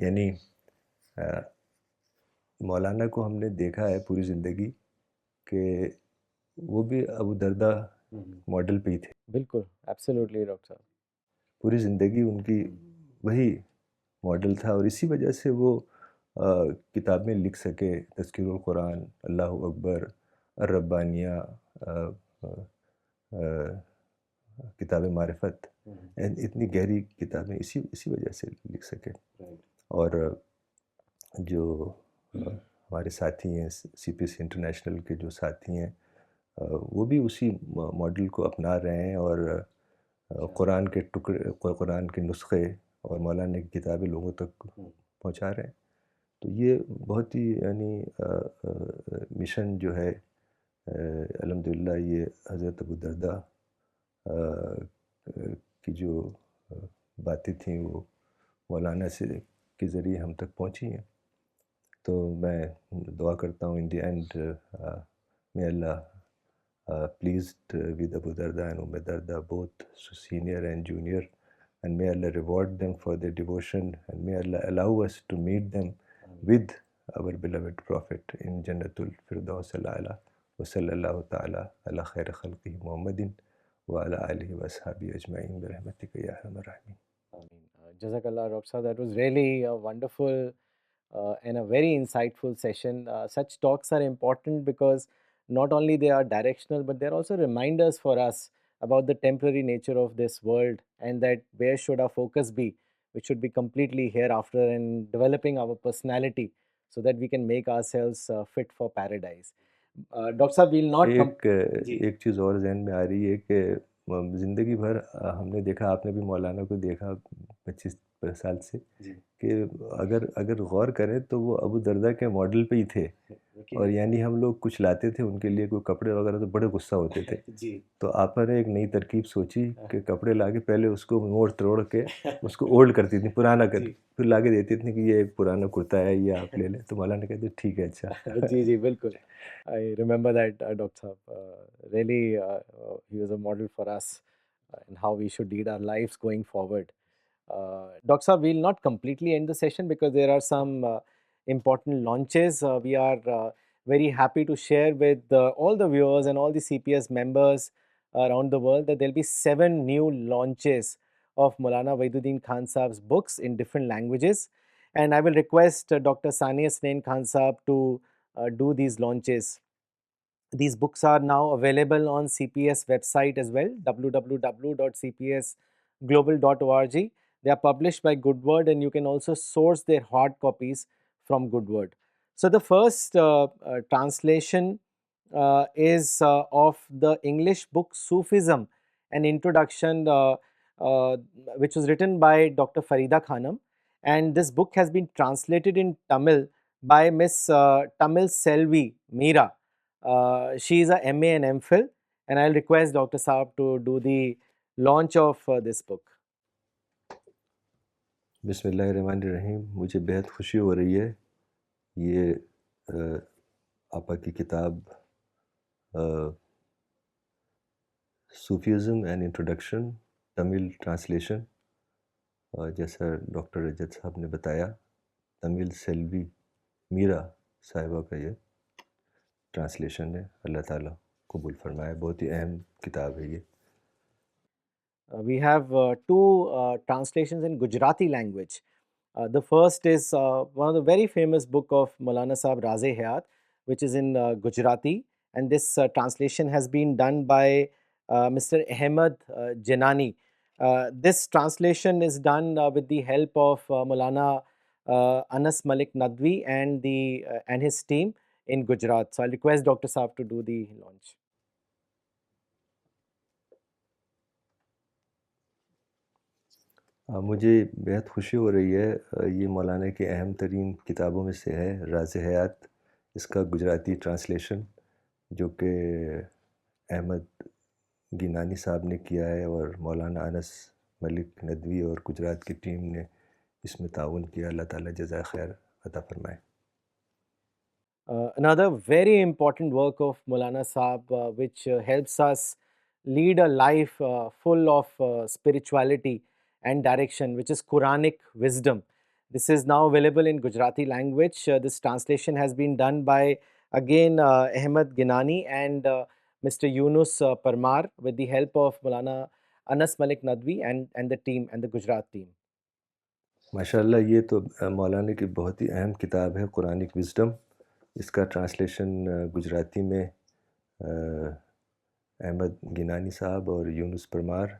यानी मौलाना को हमने देखा है पूरी ज़िंदगी कि वो भी अबू दरदा मॉडल पे ही थे. बिल्कुल, एब्सोल्युटली डॉक्टर साहब. पूरी ज़िंदगी उनकी वही मॉडल था और इसी वजह से वो किताबें लिख सके, तज़किरुल कुरान, अल्लाहु अकबर, अर्रब्बानिया, किताब मारिफत, एंड इतनी गहरी किताबें इसी वजह से लिख सके. और जो हमारे साथी हैं CPC इंटरनेशनल के जो साथी हैं, वो भी उसी मॉडल को अपना रहे हैं और कुरान के टुकड़े, कुरान के नुस्खे और मौलाना की किताबें लोगों तक पहुंचा रहे हैं. तो ये बहुत ही यानी मिशन जो है, अल्हम्दुलिल्लाह ये हज़रत अबू दरदा की जो बातें थी वो मौलाना से के ज़रिए हम तक पहुंची हैं. तो मैं दुआ करता हूँ, in the end may Allah pleased with Abu Darda and Darda, both senior and junior, and may Allah reward them for their devotion, and may Allah allow us to meet them with our beloved Prophet in Jannatul Firdaus al-A'la. Wa sallallahu ta'ala ala khair khalqihi Muhammadin wa ala alihi wa ashabihi ajma'in bi rahmatika ya arhamar rahimin. Jazakallah, Dr. Saab. That was really a wonderful and a very insightful session. Such talks are important because not only they are directional, but they're also reminders for us about the temporary nature of this world, and that where should our focus be, which should be completely hereafter, and developing our personality so that we can make ourselves fit for paradise. Doctor Saab, we'll not एक जी एक चीज़ और ज़हन में आ रही है कि ज़िंदगी भर हमने देखा, आपने भी मौलाना को देखा 25 साल से, जी कि अगर अगर गौर करें तो वो अबू दरदा के मॉडल पे ही थे। और यकीनन यानी हम लोग कुछ लाते थे उनके लिए, कोई कपड़े वगैरह, तो बड़े गुस्सा होते थे। जी तो आपने एक नई तरकीब सोची कि कपड़े लाके पहले उसको मोड़-तोड़ के उसको ओल्ड करती थी, पुराना कर, जी फिर लाके देती थी कि ये एक पुराना कुर्ता है, ये आप ले लें। तो मौलाना कहते ठीक है, अच्छा। जी, जी, बिल्कुल। I remember that, Dr. Saab. Really, he was a model for us in how we should lead our lives going forward. Dr. Saab, we'll not completely end the session because there are some important launches. We are very happy to share with all the viewers and all the CPS members around the world that there'll be 7 new launches of Maulana Waiduddin Khan Saab's books in different languages. And I will request Dr. Saniyasnain Khan Saab to do these launches. These books are now available on CPS website as well, www.cpsglobal.org. They are published by Goodword, and you can also source their hard copies from Goodword. So the first translation is of the English book Sufism, an introduction, which was written by Dr. Farida Khanam, and this book has been translated in Tamil by Miss Tamil Selvi Meera. She is a MA and MPhil, and I'll request Dr. Saab to do the launch of this book. बिस्मिल्लाहिर्रहमानिर्रहीम। मुझे बेहद खुशी हो रही है, ये आपा की किताब Sufism and introduction, Tamil translation, जैसा डॉक्टर रजत साहब ने बताया, तमिल सेल्वी मीरा साहिबा का ये ट्रांसलेशन है। अल्लाह ताला कबूल फरमाए। बहुत ही अहम किताब है ये। We have two translations in Gujarati language. The first is one of the very famous book of Maulana Sahib Raze Hayat, which is in Gujarati, and this translation has been done by Mr. Ahmed Jenani. This translation is done with the help of Maulana Anas Malik Nadwi and his team in Gujarat. So I'll request Dr. Saab to do the launch. मुझे बेहद खुशी हो रही है, ये मौलाना की अहम तरीन किताबों में से है, राज़ हयात, इसका गुजराती ट्रांसलेशन, जो कि अहमद गिनानी साहब ने किया है, और मौलाना अनस मलिक नदवी और गुजरात की टीम ने इसमें ताउन किया। अल्लाह ताला जज़ाए खैर अता फरमाए। Another very important work of Maulana Saab, which helps us lead a life full of spirituality and direction, which is Quranic wisdom. This is now available in Gujarati language. This translation has been done by again Ahmed Ginani and Mr. Yunus Parmar with the help of Maulana Anas Malik Nadwi and the team and the Gujarat team. माशाल्लाह, ये तो मौलाना की बहुत ही अहम किताब है, Quranic wisdom. इसका translation Gujarati में अहमद गिनानी साहब और यूनुस परमार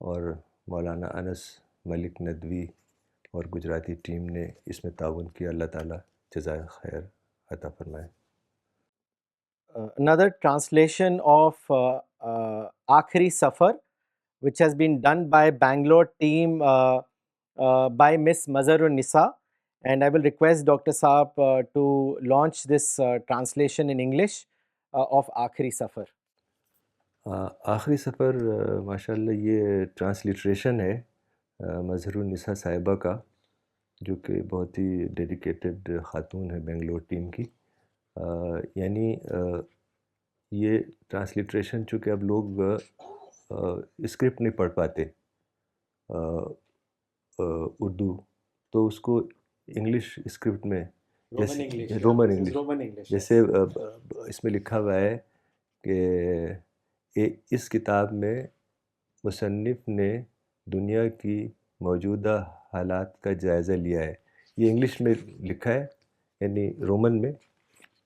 और मौलाना अनस मलिक नदवी और गुजराती टीम ने इसमें ताउन किया। अल्लाह ताला जज़ाए खैर अता फरमाए। Another translation of Aakhri Safar, which has been done by Bangalore team by Miss Mazharun Nisa. And I will request Dr. Saab to launch this translation in English of Aakhri Safar. आखिरी सफ़र माशाल्लाह ये transliteration है मज़हरुन निसा साहिबा का, जो कि बहुत ही dedicated ख़ातून है बेंगलोर टीम की। यानी ये ट्रांसलिट्रेशन, चूँकि अब लोग स्क्रिप्ट नहीं पढ़ पाते उर्दू, तो उसको इंग्लिश स्क्रिप्ट में, जैसे रोमन इंग्लिश, जैसे इसमें लिखा हुआ है कि इस किताब में मुसन्निफ़ ने दुनिया की मौजूदा हालात का जायज़ा लिया है। ये इंग्लिश में लिखा है, यानी रोमन में।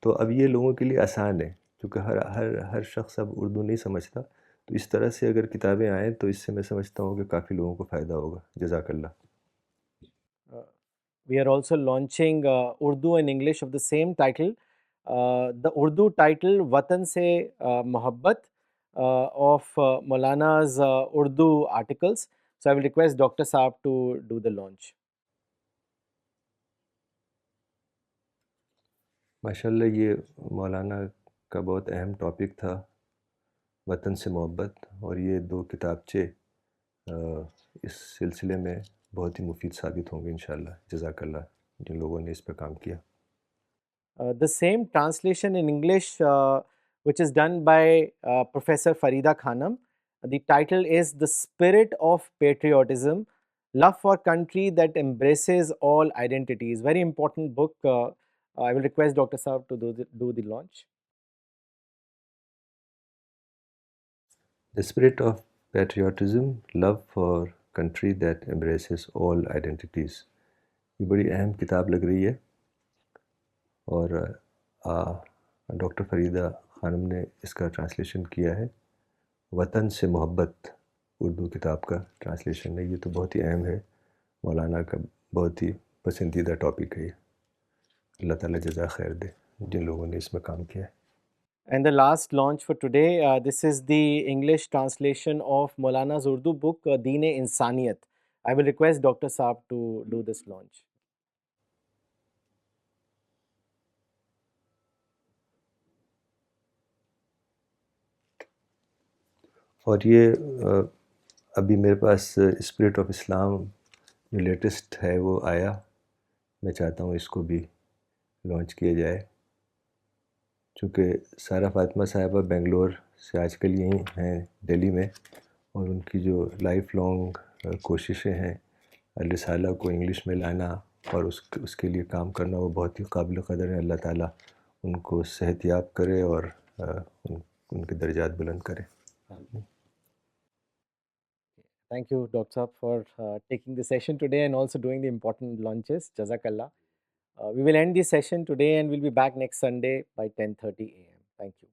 तो अब ये लोगों के लिए आसान है, क्योंकि हर हर हर शख्स अब उर्दू नहीं समझता, तो इस तरह से अगर किताबें आएँ तो इससे मैं समझता हूँ कि काफ़ी लोगों को फ़ायदा होगा। जज़ाकल्लाह। Uh, we are also launching Urdu and English of the same title. The Urdu title Watan Se Mohabbat of Maulana's Urdu articles. So I will request Dr. Saab to do the launch. माशाल्लाह ये मौलाना का बहुत अहम topic था, वतन से मोहब्बत, और ये 2 किताबचे इस सिलसिले में बहुत ही मुफ़ीद साबित होंगे इंशाअल्लाह। जज़ाकल्लाह जिन लोगों ने इस पे काम किया। The same translation in English, which is done by Professor Farida Khanam. The title is The Spirit of Patriotism, Love for Country That Embraces All Identities. Very important book. I will request Dr. Saab to do the launch. The spirit of patriotism, love for country that embraces all identities. ये बड़ी अहम किताब लग रही है, और doctor फ़रीदा Khanum ने इसका ट्रांसलेशन किया है। वतन से मोहब्बत उर्दू किताब का ट्रांसलेशन है। ये तो बहुत ही अहम है, मौलाना का बहुत ही पसंदीदा टॉपिक है ये। अल्लाह ताला जज़ा खैर दे जिन लोगों ने इसमें काम किया है। And the last launch for today, this is the English translation of Maulana's Urdu book, Deen-e Insaniyat. I will request Dr. Saab to do this launch. और ये अभी मेरे पास स्पिरिट ऑफ इस्लाम जो लेटेस्ट है वो आया, मैं चाहता हूँ इसको भी लॉन्च किया जाए। चूँकि सारा फ़ातिमा साहिबा बेंगलोर से आजकल यहीं हैं दिल्ली में, और उनकी जो लाइफ़ लॉन्ग कोशिशें हैं रिसाला को इंग्लिश में लाना और उसके लिए काम करना, वो बहुत ही काबिल क़दर है। अल्लाह ताला उनको सेहतयाब करे और उनके दर्जात बुलंद करे। Thank you, Dr. Saab, for taking the session today and also doing the important launches. Jazakallah. We will end this session today and we'll be back next Sunday by 10:30 a.m. Thank you.